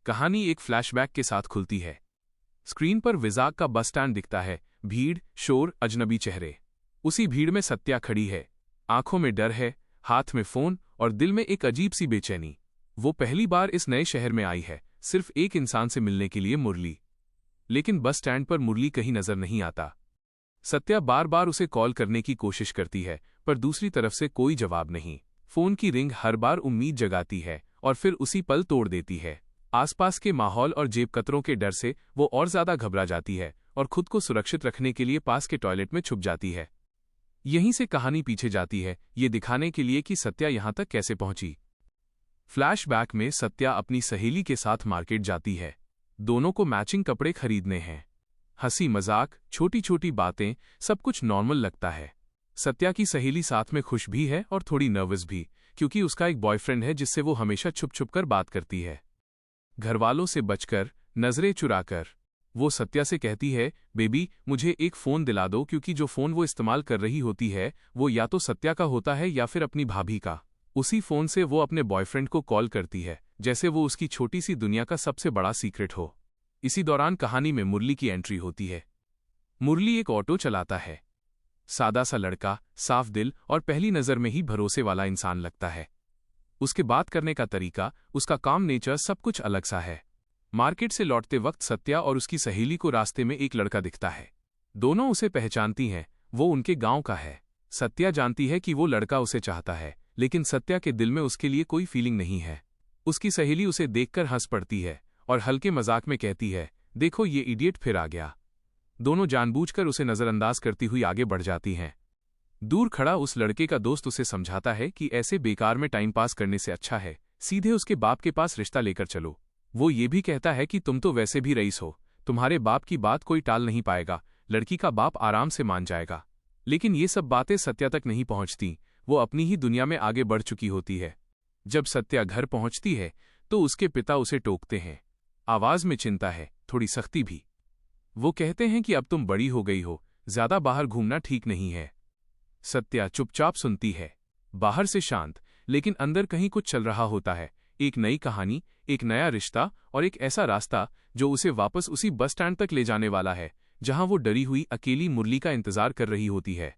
कहानी एक फ्लैशबैक के साथ खुलती है। स्क्रीन पर विजाग का बस स्टैंड दिखता है। भीड़, शोर, अजनबी चेहरे। उसी भीड़ में सत्या खड़ी है। आंखों में डर है, हाथ में फोन और दिल में एक अजीब सी बेचैनी। वो पहली बार इस नए शहर में आई है, सिर्फ एक इंसान से मिलने के लिए, मुरली। लेकिन बस स्टैंड पर मुरली कहीं नजर नहीं आता। सत्या बार बार उसे कॉल करने की कोशिश करती है, पर दूसरी तरफ से कोई जवाब नहीं। फोन की रिंग हर बार उम्मीद जगाती है और फिर उसी पल तोड़ देती है। आसपास के माहौल और जेबकतरों के डर से वो और ज्यादा घबरा जाती है और खुद को सुरक्षित रखने के लिए पास के टॉयलेट में छुप जाती है। यहीं से कहानी पीछे जाती है, ये दिखाने के लिए कि सत्या यहां तक कैसे पहुंची। फ्लैशबैक में सत्या अपनी सहेली के साथ मार्केट जाती है। दोनों को मैचिंग कपड़े खरीदने हैं। हंसी मजाक, छोटी छोटी बातें, सब कुछ नॉर्मल लगता है। सत्या की सहेली साथ में खुश भी है और थोड़ी नर्वस भी, क्योंकि उसका एक बॉयफ्रेंड है जिससे वो हमेशा छुप छुप कर बात करती है। घरवालों से बचकर, नजरें चुराकर वो सत्या से कहती है, बेबी मुझे एक फ़ोन दिला दो, क्योंकि जो फ़ोन वो इस्तेमाल कर रही होती है वो या तो सत्या का होता है या फिर अपनी भाभी का। उसी फ़ोन से वो अपने बॉयफ्रेंड को कॉल करती है, जैसे वो उसकी छोटी सी दुनिया का सबसे बड़ा सीक्रेट हो। इसी दौरान कहानी में मुरली की एंट्री होती है। मुरली एक ऑटो चलाता है। सादा सा लड़का, साफ दिल और पहली नज़र में ही भरोसे वाला इंसान लगता है। उसके बात करने का तरीका, उसका काम नेचर, सब कुछ अलग सा है। मार्केट से लौटते वक्त सत्या और उसकी सहेली को रास्ते में एक लड़का दिखता है। दोनों उसे पहचानती हैं, वो उनके गांव का है। सत्या जानती है कि वो लड़का उसे चाहता है, लेकिन सत्या के दिल में उसके लिए कोई फीलिंग नहीं है। उसकी सहेली उसे देखकर हंस पड़ती है और हल्के मजाक में कहती है, देखो ये इडियट फिर आ गया। दोनों जानबूझकर उसे नजरअंदाज करती हुई आगे बढ़ जाती हैं। दूर खड़ा उस लड़के का दोस्त उसे समझाता है कि ऐसे बेकार में टाइम पास करने से अच्छा है सीधे उसके बाप के पास रिश्ता लेकर चलो। वो ये भी कहता है कि तुम तो वैसे भी रईस हो, तुम्हारे बाप की बात कोई टाल नहीं पाएगा, लड़की का बाप आराम से मान जाएगा। लेकिन ये सब बातें सत्या तक नहीं पहुंचती, वो अपनी ही दुनिया में आगे बढ़ चुकी होती है। जब सत्या घर पहुंचती है तो उसके पिता उसे टोकते हैं। आवाज में चिंता है, थोड़ी सख्ती भी। वो कहते हैं कि अब तुम बड़ी हो गई हो, ज्यादा बाहर घूमना ठीक नहीं है। सत्या चुपचाप सुनती है। बाहर से शांत, लेकिन अंदर कहीं कुछ चल रहा होता है। एक नई कहानी, एक नया रिश्ता और एक ऐसा रास्ता जो उसे वापस उसी बस स्टैंड तक ले जाने वाला है जहां वो डरी हुई अकेली मुरली का इंतजार कर रही होती है।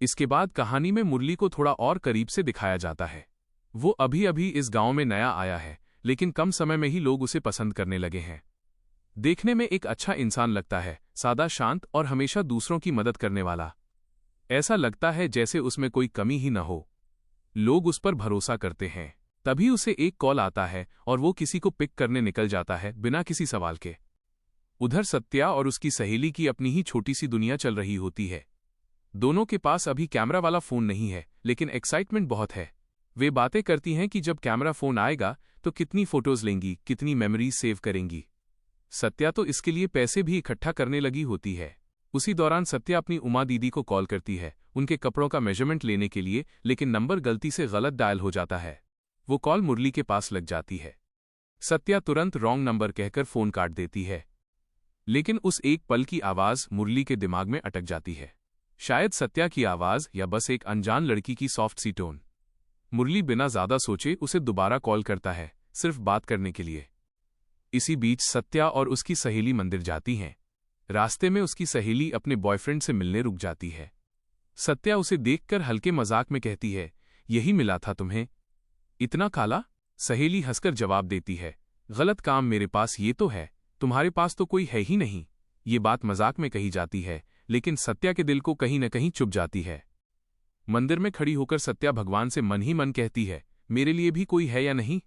इसके बाद कहानी में मुरली को थोड़ा और करीब से दिखाया जाता है। वो अभी अभी इस गांव में नया आया है, लेकिन कम समय में ही लोग उसे पसंद करने लगे हैं। देखने में एक अच्छा इंसान लगता है, सादा, शांत और हमेशा दूसरों की मदद करने वाला। ऐसा लगता है जैसे उसमें कोई कमी ही न हो। लोग उस पर भरोसा करते हैं। तभी उसे एक कॉल आता है और वो किसी को पिक करने निकल जाता है बिना किसी सवाल के। उधर सत्या और उसकी सहेली की अपनी ही छोटी सी दुनिया चल रही होती है। दोनों के पास अभी कैमरा वाला फोन नहीं है, लेकिन एक्साइटमेंट बहुत है। वे बातें करती हैं कि जब कैमरा फोन आएगा तो कितनी फोटोज लेंगी, कितनी मेमोरीज सेव करेंगी। सत्या तो इसके लिए पैसे भी इकट्ठा करने लगी होती है। उसी दौरान सत्या अपनी उमा दीदी को कॉल करती है उनके कपड़ों का मेजरमेंट लेने के लिए, लेकिन नंबर गलती से गलत डायल हो जाता है। वो कॉल मुरली के पास लग जाती है। सत्या तुरंत रॉन्ग नंबर कहकर फोन काट देती है, लेकिन उस एक पल की आवाज मुरली के दिमाग में अटक जाती है। शायद सत्या की आवाज या बस एक अनजान लड़की की सॉफ्ट सी टोन। मुरली बिना ज्यादा सोचे उसे दोबारा कॉल करता है, सिर्फ बात करने के लिए। इसी बीच सत्या और उसकी सहेली मंदिर जाती हैं। रास्ते में उसकी सहेली अपने बॉयफ्रेंड से मिलने रुक जाती है। सत्या उसे देखकर हल्के मजाक में कहती है, यही मिला था तुम्हें, इतना काला? सहेली हंसकर जवाब देती है, गलत काम मेरे पास ये तो है, तुम्हारे पास तो कोई है ही नहीं। ये बात मजाक में कही जाती है, लेकिन सत्या के दिल को कहीं न कहीं चुभ जाती है। मंदिर में खड़ी होकर सत्या भगवान से मन ही मन कहती है, मेरे लिए भी कोई है या नहीं?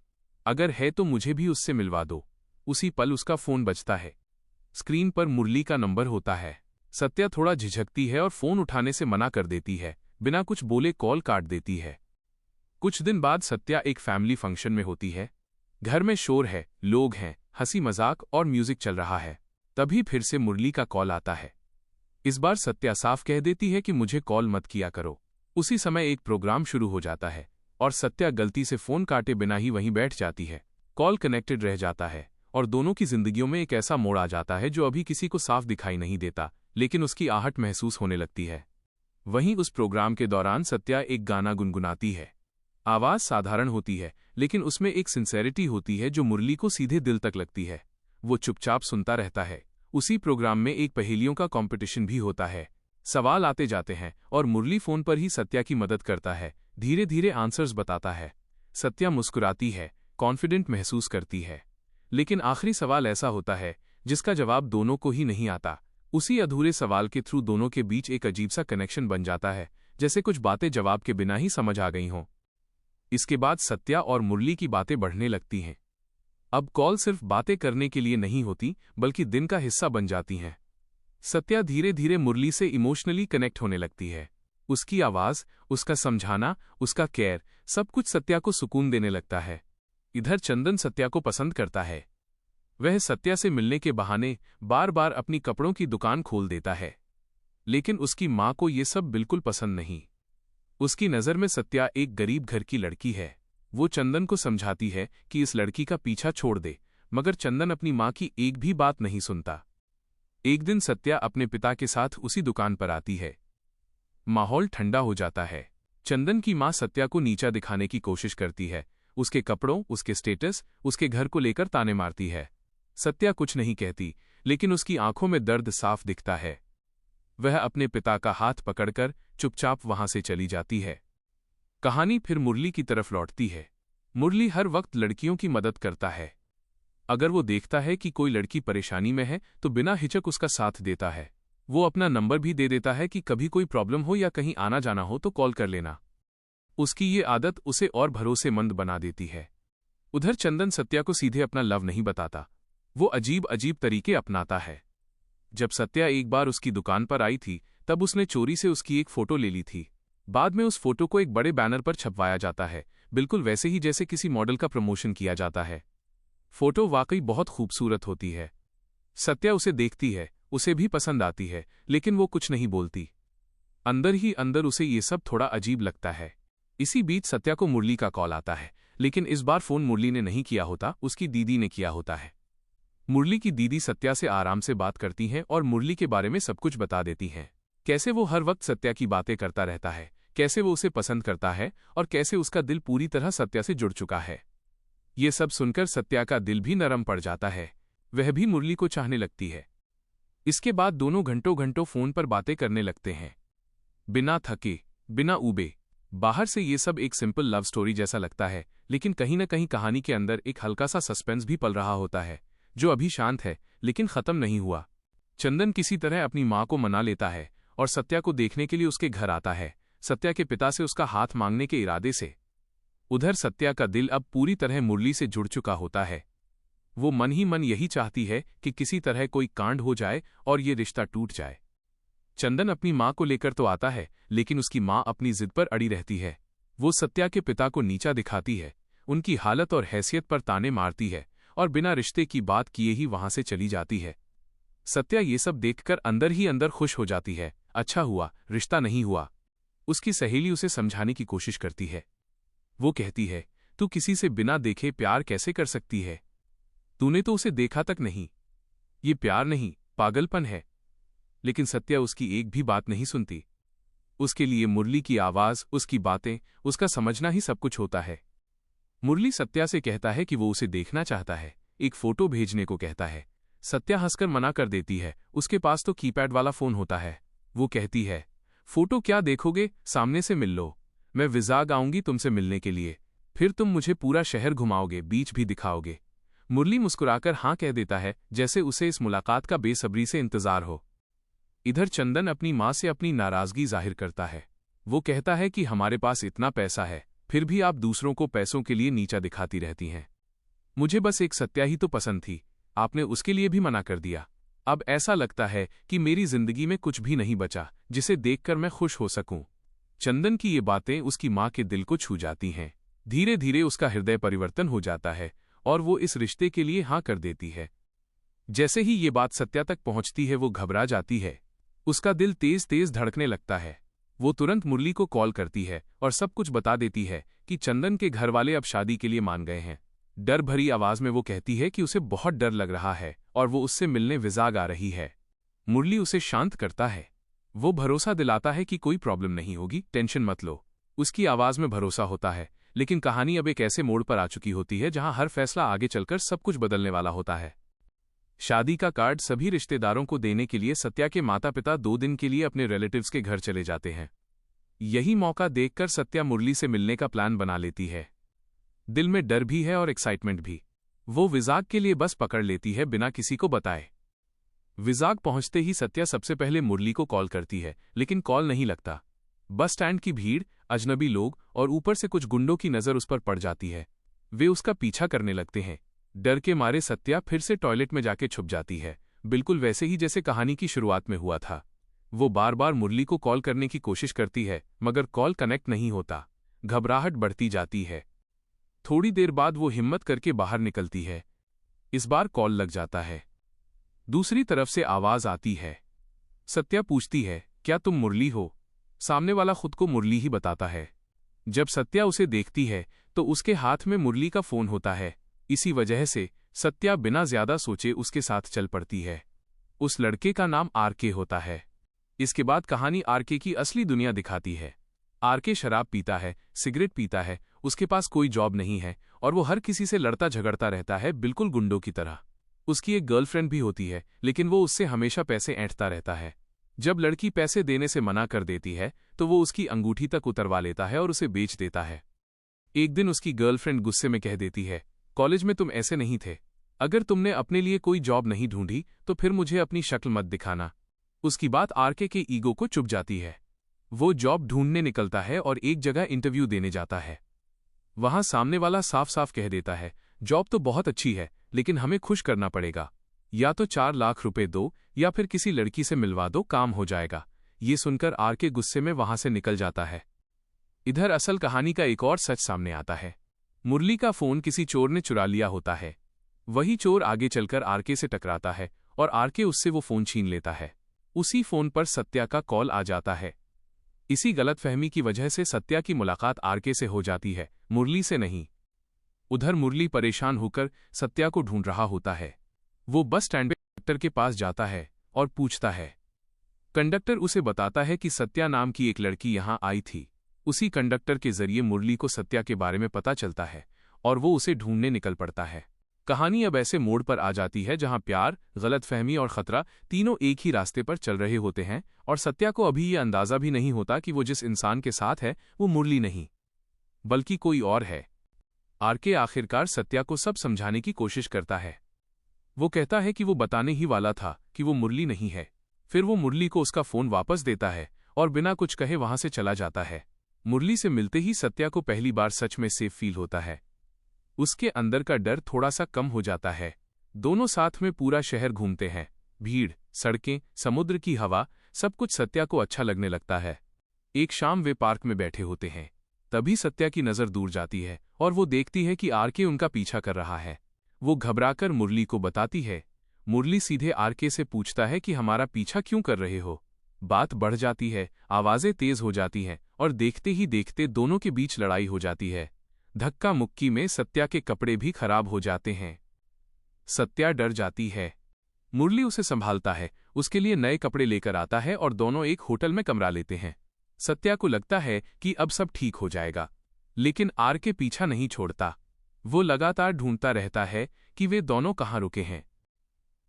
अगर है तो मुझे भी उससे मिलवा दो। उसी पल उसका फोन बजता है। स्क्रीन पर मुरली का नंबर होता है। सत्या थोड़ा झिझकती है और फोन उठाने से मना कर देती है। बिना कुछ बोले कॉल काट देती है। कुछ दिन बाद सत्या एक फैमिली फंक्शन में होती है। घर में शोर है, लोग हैं, हंसी मजाक और म्यूजिक चल रहा है। तभी फिर से मुरली का कॉल आता है। इस बार सत्या साफ कह देती है कि मुझे कॉल मत किया करो। उसी समय एक प्रोग्राम शुरू हो जाता है और सत्या गलती से फोन काटे बिना ही वहीं बैठ जाती है। कॉल कनेक्टेड रह जाता है और दोनों की जिंदगियों में एक ऐसा मोड़ आ जाता है जो अभी किसी को साफ दिखाई नहीं देता, लेकिन उसकी आहट महसूस होने लगती है। वहीं उस प्रोग्राम के दौरान सत्या एक गाना गुनगुनाती है। आवाज साधारण होती है, लेकिन उसमें एक सिंसेरिटी होती है जो मुरली को सीधे दिल तक लगती है। वो चुपचाप सुनता रहता है। उसी प्रोग्राम में एक पहेलियों का कंपटीशन भी होता है। सवाल आते जाते हैं और मुरली फोन पर ही सत्या की मदद करता है, धीरे धीरे आंसर्स बताता है। सत्या मुस्कुराती है, कॉन्फिडेंट महसूस करती है। लेकिन आखिरी सवाल ऐसा होता है जिसका जवाब दोनों को ही नहीं आता। उसी अधूरे सवाल के थ्रू दोनों के बीच एक अजीब सा कनेक्शन बन जाता है, जैसे कुछ बातें जवाब के बिना ही समझ आ गई हों। इसके बाद सत्या और मुरली की बातें बढ़ने लगती हैं। अब कॉल सिर्फ बातें करने के लिए नहीं होती, बल्कि दिन का हिस्सा बन जाती हैं। सत्या धीरे धीरे मुरली से इमोशनली कनेक्ट होने लगती है। उसकी आवाज, उसका समझाना, उसका केयर, सब कुछ सत्या को सुकून देने लगता है। इधर चंदन सत्या को पसंद करता है। वह सत्या से मिलने के बहाने बार बार अपनी कपड़ों की दुकान खोल देता है। लेकिन उसकी मां को ये सब बिल्कुल पसंद नहीं। उसकी नज़र में सत्या एक गरीब घर की लड़की है। वो चंदन को समझाती है कि इस लड़की का पीछा छोड़ दे, मगर चंदन अपनी मां की एक भी बात नहीं सुनता। एक दिन सत्या अपने पिता के साथ उसी दुकान पर आती है। माहौल ठंडा हो जाता है। चंदन की मां सत्या को नीचा दिखाने की कोशिश करती है। उसके कपड़ों, उसके स्टेटस, उसके घर को लेकर ताने मारती है। सत्या कुछ नहीं कहती, लेकिन उसकी आंखों में दर्द साफ दिखता है। वह अपने पिता का हाथ पकड़कर चुपचाप वहां से चली जाती है। कहानी फिर मुरली की तरफ लौटती है। मुरली हर वक्त लड़कियों की मदद करता है। अगर वो देखता है कि कोई लड़की परेशानी में है तो बिना हिचक उसका साथ देता है। वो अपना नंबर भी दे देता है कि कभी कोई प्रॉब्लम हो या कहीं आना जाना हो तो कॉल कर लेना। उसकी ये आदत उसे और भरोसेमंद बना देती है। उधर चंदन सत्या को सीधे अपना लव नहीं बताता। वो अजीब अजीब तरीके अपनाता है। जब सत्या एक बार उसकी दुकान पर आई थी, तब उसने चोरी से उसकी एक फोटो ले ली थी। बाद में उस फोटो को एक बड़े बैनर पर छपवाया जाता है, बिल्कुल वैसे ही जैसे किसी मॉडल का प्रमोशन किया जाता है। फोटो वाकई बहुत खूबसूरत होती है। सत्या उसे देखती है, उसे भी पसंद आती है, लेकिन वो कुछ नहीं बोलती। अंदर ही अंदर उसे ये सब थोड़ा अजीब लगता है। इसी बीच सत्या को मुरली का कॉल आता है, लेकिन इस बार फोन मुरली ने नहीं किया होता, उसकी दीदी ने किया होता है। मुरली की दीदी सत्या से आराम से बात करती हैं और मुरली के बारे में सब कुछ बता देती हैं। कैसे वो हर वक्त सत्या की बातें करता रहता है, कैसे वो उसे पसंद करता है और कैसे उसका दिल पूरी तरह सत्या से जुड़ चुका है। ये सब सुनकर सत्या का दिल भी नरम पड़ जाता है। वह भी मुरली को चाहने लगती है। इसके बाद दोनों घंटों घंटों फोन पर बातें करने लगते हैं, बिना थके, बिना ऊबे। बाहर से ये सब एक सिंपल लव स्टोरी जैसा लगता है, लेकिन कहीं न कहीं कहानी के अंदर एक हल्का सा सस्पेंस भी पल रहा होता है, जो अभी शांत है लेकिन खत्म नहीं हुआ। चंदन किसी तरह अपनी मां को मना लेता है और सत्या को देखने के लिए उसके घर आता है, सत्या के पिता से उसका हाथ मांगने के इरादे से। उधर सत्या का दिल अब पूरी तरह मुरली से जुड़ चुका होता है। वो मन ही मन यही चाहती है कि किसी तरह कोई कांड हो जाए और ये रिश्ता टूट जाए। चंदन अपनी मां को लेकर तो आता है, लेकिन उसकी मां अपनी जिद पर अड़ी रहती है। वो सत्या के पिता को नीचा दिखाती है, उनकी हालत और हैसियत पर ताने मारती है और बिना रिश्ते की बात किए ही वहां से चली जाती है। सत्या ये सब देखकर अंदर ही अंदर खुश हो जाती है। अच्छा हुआ रिश्ता नहीं हुआ। उसकी सहेली उसे समझाने की कोशिश करती है। वो कहती है, तू किसी से बिना देखे प्यार कैसे कर सकती है? तूने तो उसे देखा तक नहीं। ये प्यार नहीं, पागलपन है। लेकिन सत्या उसकी एक भी बात नहीं सुनती। उसके लिए मुरली की आवाज, उसकी बातें, उसका समझना ही सब कुछ होता है। मुरली सत्या से कहता है कि वो उसे देखना चाहता है, एक फोटो भेजने को कहता है। सत्या हंसकर मना कर देती है, उसके पास तो कीपैड वाला फोन होता है। वो कहती है, फोटो क्या देखोगे, सामने से मिल लो। मैं विजाग आऊंगी तुमसे मिलने के लिए, फिर तुम मुझे पूरा शहर घुमाओगे, बीच भी दिखाओगे। मुरली मुस्कुराकर हाँ कह देता है, जैसे उसे इस मुलाकात का बेसब्री से इंतजार हो। इधर चंदन अपनी मां से अपनी नाराजगी जाहिर करता है। वो कहता है कि हमारे पास इतना पैसा है, फिर भी आप दूसरों को पैसों के लिए नीचा दिखाती रहती हैं। मुझे बस एक सत्या ही तो पसंद थी, आपने उसके लिए भी मना कर दिया। अब ऐसा लगता है कि मेरी जिंदगी में कुछ भी नहीं बचा जिसे देखकर मैं खुश हो सकूं। चंदन की ये बातें उसकी मां के दिल को छू जाती हैं। धीरे धीरे उसका हृदय परिवर्तन हो जाता है और वो इस रिश्ते के लिए हाँ कर देती है। जैसे ही ये बात सत्या तक पहुंचती है, वो घबरा जाती है। उसका दिल तेज तेज धड़कने लगता है। वो तुरंत मुरली को कॉल करती है और सब कुछ बता देती है कि चंदन के घर वाले अब शादी के लिए मान गए हैं। डर भरी आवाज में वो कहती है कि उसे बहुत डर लग रहा है और वो उससे मिलने विजाग आ रही है। मुरली उसे शांत करता है। वो भरोसा दिलाता है कि कोई प्रॉब्लम नहीं होगी, टेंशन मत लो। उसकी आवाज में भरोसा होता है, लेकिन कहानी अब एक ऐसे मोड़ पर आ चुकी होती है जहां हर फैसला आगे चलकर सब कुछ बदलने वाला होता है। शादी का कार्ड सभी रिश्तेदारों को देने के लिए सत्या के माता पिता 2 दिन के लिए अपने रिलेटिव्स के घर चले जाते हैं। यही मौका देखकर सत्या मुरली से मिलने का प्लान बना लेती है। दिल में डर भी है और एक्साइटमेंट भी। वो विजाग के लिए बस पकड़ लेती है बिना किसी को बताए। विजाग पहुंचते ही सत्या सबसे पहले मुरली को कॉल करती है, लेकिन कॉल नहीं लगता। बस स्टैंड की भीड़, अजनबी लोग और ऊपर से कुछ गुंडों की नजर उस पर पड़ जाती है। वे उसका पीछा करने लगते हैं। डर के मारे सत्या फिर से टॉयलेट में जाके छुप जाती है, बिल्कुल वैसे ही जैसे कहानी की शुरुआत में हुआ था। वो बार बार मुरली को कॉल करने की कोशिश करती है, मगर कॉल कनेक्ट नहीं होता। घबराहट बढ़ती जाती है। थोड़ी देर बाद वो हिम्मत करके बाहर निकलती है। इस बार कॉल लग जाता है। दूसरी तरफ से आवाज आती है। सत्या पूछती है, क्या तुम मुरली हो? सामने वाला खुद को मुरली ही बताता है। जब सत्या उसे देखती है तो उसके हाथ में मुरली का फोन होता है। इसी वजह से सत्या बिना ज्यादा सोचे उसके साथ चल पड़ती है। उस लड़के का नाम आरके होता है। इसके बाद कहानी आरके की असली दुनिया दिखाती है। आरके शराब पीता है, सिगरेट पीता है, उसके पास कोई जॉब नहीं है और वो हर किसी से लड़ता झगड़ता रहता है, बिल्कुल गुंडों की तरह। उसकी एक गर्लफ्रेंड भी होती है, लेकिन वो उससे हमेशा पैसे ऐंठता रहता है। जब लड़की पैसे देने से मना कर देती है तो वो उसकी अंगूठी तक उतरवा लेता है और उसे बेच देता है। एक दिन उसकी गर्लफ्रेंड गुस्से में कह देती है, कॉलेज में तुम ऐसे नहीं थे। अगर तुमने अपने लिए कोई जॉब नहीं ढूंढी तो फिर मुझे अपनी शक्ल मत दिखाना। उसकी बात आरके के ईगो को चुभ जाती है। वो जॉब ढूंढने निकलता है और एक जगह इंटरव्यू देने जाता है। वहां सामने वाला साफ साफ कह देता है, जॉब तो बहुत अच्छी है, लेकिन हमें खुश करना पड़ेगा। या तो 4 लाख रुपए दो या फिर किसी लड़की से मिलवा दो, काम हो जाएगा। ये सुनकर आरके गुस्से में वहां से निकल जाता है। इधर असल कहानी का एक और सच सामने आता है। मुरली का फोन किसी चोर ने चुरा लिया होता है। वही चोर आगे चलकर आरके से टकराता है और आरके उससे वो फोन छीन लेता है। उसी फोन पर सत्या का कॉल आ जाता है। इसी गलतफहमी की वजह से सत्या की मुलाकात आरके से हो जाती है, मुरली से नहीं। उधर मुरली परेशान होकर सत्या को ढूंढ रहा होता है। वो बस स्टैंड पे कंडक्टर के पास जाता है और पूछता है। कंडक्टर उसे बताता है कि सत्या नाम की एक लड़की यहां आई थी। उसी कंडक्टर के जरिए मुरली को सत्या के बारे में पता चलता है और वो उसे ढूंढने निकल पड़ता है। कहानी अब ऐसे मोड़ पर आ जाती है जहां प्यार, गलतफहमी और खतरा तीनों एक ही रास्ते पर चल रहे होते हैं और सत्या को अभी ये अंदाजा भी नहीं होता कि वो जिस इंसान के साथ है वो मुरली नहीं बल्कि कोई और है। आरके आखिरकार सत्या को सब समझाने की कोशिश करता है। वो कहता है कि वो बताने ही वाला था कि वो मुरली नहीं है। फिर वो मुरली को उसका फोन वापस देता है और बिना कुछ कहे वहां से चला जाता है। मुरली से मिलते ही सत्या को पहली बार सच में सेफ फील होता है। उसके अंदर का डर थोड़ा सा कम हो जाता है। दोनों साथ में पूरा शहर घूमते हैं। भीड़, सड़कें, समुद्र की हवा, सब कुछ सत्या को अच्छा लगने लगता है। एक शाम वे पार्क में बैठे होते हैं। तभी सत्या की नजर दूर जाती है और वो देखती है कि आरके उनका पीछा कर रहा है। वो घबराकर मुरली को बताती है। मुरली सीधे आरके से पूछता है कि हमारा पीछा क्यों कर रहे हो? बात बढ़ जाती है, आवाजें तेज हो जाती हैं और देखते ही देखते दोनों के बीच लड़ाई हो जाती है। धक्का मुक्की में सत्या के कपड़े भी खराब हो जाते हैं। सत्या डर जाती है। मुरली उसे संभालता है, उसके लिए नए कपड़े लेकर आता है और दोनों एक होटल में कमरा लेते हैं। सत्या को लगता है कि अब सब ठीक हो जाएगा, लेकिन आरके पीछा नहीं छोड़ता। वो लगातार ढूंढता रहता है कि वे दोनों कहाँ रुके हैं।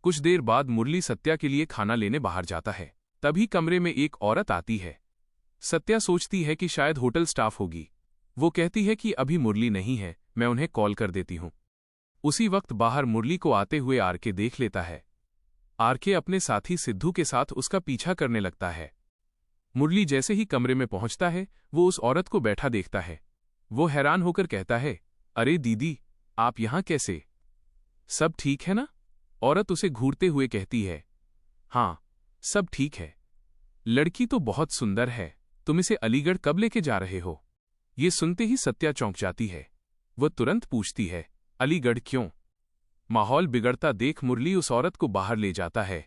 कुछ देर बाद मुरली सत्या के लिए खाना लेने बाहर जाता है। तभी कमरे में एक औरत आती है। सत्या सोचती है कि शायद होटल स्टाफ होगी। वो कहती है कि अभी मुरली नहीं है, मैं उन्हें कॉल कर देती हूं। उसी वक्त बाहर मुरली को आते हुए आरके देख लेता है। आरके अपने साथी सिद्धू के साथ उसका पीछा करने लगता है। मुरली जैसे ही कमरे में पहुंचता है, वो उस औरत को बैठा देखता है। वो हैरान होकर कहता है, अरे दीदी, आप यहां कैसे? सब ठीक है ना? औरत उसे घूरते हुए कहती है, हाँ, सब ठीक है। लड़की तो बहुत सुंदर है, तुम इसे अलीगढ़ कब लेके जा रहे हो? ये सुनते ही सत्या चौंक जाती है। वह तुरंत पूछती है, अलीगढ़ क्यों? माहौल बिगड़ता देख मुरली उस औरत को बाहर ले जाता है।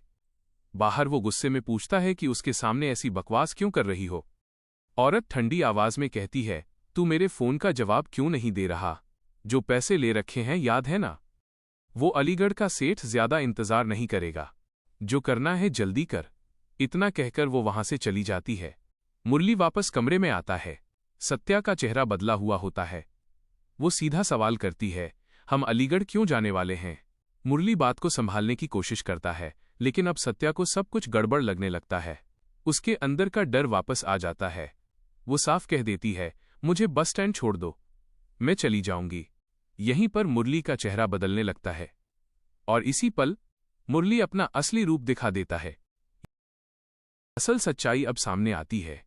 बाहर वो गुस्से में पूछता है कि उसके सामने ऐसी बकवास क्यों कर रही हो? औरत ठंडी आवाज में कहती है, तू मेरे फोन का जवाब क्यों नहीं दे रहा? जो पैसे ले रखे हैं याद है ना? वो अलीगढ़ का सेठ ज्यादा इंतजार नहीं करेगा, जो करना है जल्दी कर। इतना कहकर वो वहां से चली जाती है। मुरली वापस कमरे में आता है। सत्या का चेहरा बदला हुआ होता है। वो सीधा सवाल करती है, हम अलीगढ़ क्यों जाने वाले हैं? मुरली बात को संभालने की कोशिश करता है, लेकिन अब सत्या को सब कुछ गड़बड़ लगने लगता है। उसके अंदर का डर वापस आ जाता है। वो साफ कह देती है, मुझे बस स्टैंड छोड़ दो, मैं चली जाऊंगी। यहीं पर मुरली का चेहरा बदलने लगता है और इसी पल मुरली अपना असली रूप दिखा देता है। असल सच्चाई अब सामने आती है।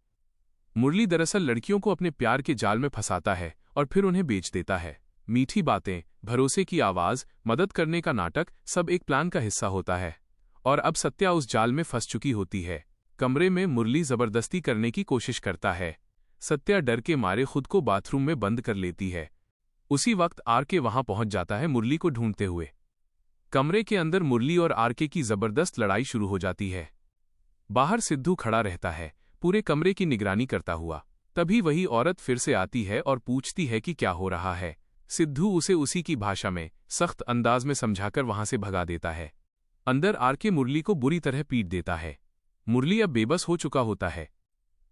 मुरली दरअसल लड़कियों को अपने प्यार के जाल में फंसाता है और फिर उन्हें बेच देता है। मीठी बातें, भरोसे की आवाज, मदद करने का नाटक, सब एक प्लान का हिस्सा होता है। और अब सत्या उस जाल में फंस चुकी होती है। कमरे में मुरली जबरदस्ती करने की कोशिश करता है। सत्या डर के मारे खुद को बाथरूम में बंद कर लेती है। उसी वक्त आरके वहां पहुंच जाता है मुरली को ढूंढते हुए। कमरे के अंदर मुरली और आरके की जबरदस्त लड़ाई शुरू हो जाती है। बाहर सिद्धू खड़ा रहता है, पूरे कमरे की निगरानी करता हुआ। तभी वही औरत फिर से आती है और पूछती है कि क्या हो रहा है। सिद्धू उसे उसी की भाषा में सख्त अंदाज में समझाकर वहां से भगा देता है। अंदर आरके मुरली को बुरी तरह पीट देता है। मुरली अब बेबस हो चुका होता है।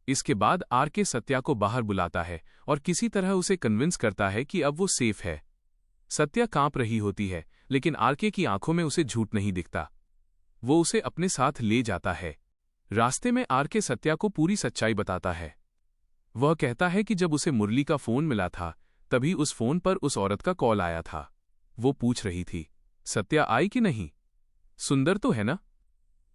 इसके बाद आरके सत्या को बाहर बुलाता है और किसी तरह उसे कन्विंस करता है कि अब वो सेफ है। सत्या कांप रही होती है, लेकिन आरके की आंखों में उसे झूठ नहीं दिखता। वो उसे अपने साथ ले जाता है। रास्ते में आरके सत्या को पूरी सच्चाई बताता है। वह कहता है कि जब उसे मुरली का फोन मिला था, तभी उस फोन पर उस औरत का कॉल आया था। वो पूछ रही थी, सत्या आई कि नहीं? सुंदर तो है ना?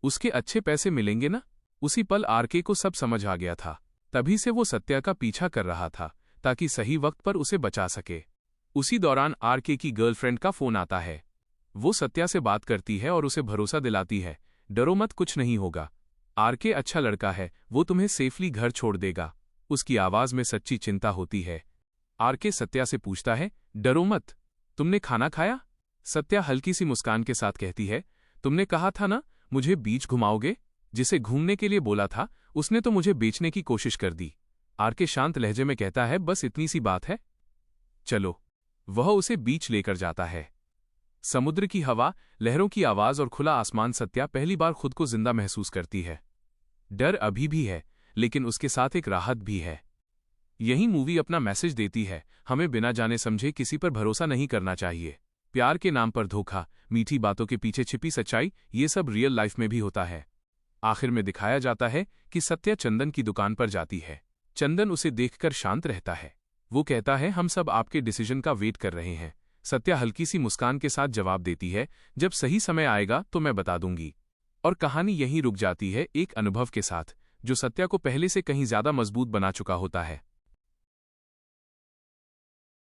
उसके अच्छे पैसे मिलेंगे ना? उसी पल आरके को सब समझ आ गया था। तभी से वो सत्या का पीछा कर रहा था, ताकि सही वक्त पर उसे बचा सके। उसी दौरान आरके की गर्लफ्रेंड का फोन आता है। वो सत्या से बात करती है और उसे भरोसा दिलाती है, डरो मत, कुछ नहीं होगा। आरके अच्छा लड़का है, वो तुम्हें सेफली घर छोड़ देगा। उसकी आवाज में सच्ची चिंता होती है। आरके सत्या से पूछता है, डरो मत, तुमने खाना खाया? सत्या हल्की सी मुस्कान के साथ कहती है, तुमने कहा था ना मुझे बीच घुमाओगे? जिसे घूमने के लिए बोला था उसने तो मुझे बेचने की कोशिश कर दी। आरके शांत लहजे में कहता है, बस इतनी सी बात है, चलो। वह उसे बीच लेकर जाता है। समुद्र की हवा, लहरों की आवाज और खुला आसमान, सत्या पहली बार खुद को जिंदा महसूस करती है। डर अभी भी है, लेकिन उसके साथ एक राहत भी है। यही मूवी अपना मैसेज देती है, हमें बिना जाने समझे किसी पर भरोसा नहीं करना चाहिए। प्यार के नाम पर धोखा, मीठी बातों के पीछे छिपी सच्चाई, ये सब रियल लाइफ में भी होता है। आखिर में दिखाया जाता है कि सत्या चंदन की दुकान पर जाती है। चंदन उसे देखकर शांत रहता है। वो कहता है, हम सब आपके डिसीजन का वेट कर रहे हैं। सत्या हल्की सी मुस्कान के साथ जवाब देती है, जब सही समय आएगा तो मैं बता दूंगी। और कहानी यहीं रुक जाती है, एक अनुभव के साथ जो सत्या को पहले से कहीं ज्यादा मजबूत बना चुका होता है।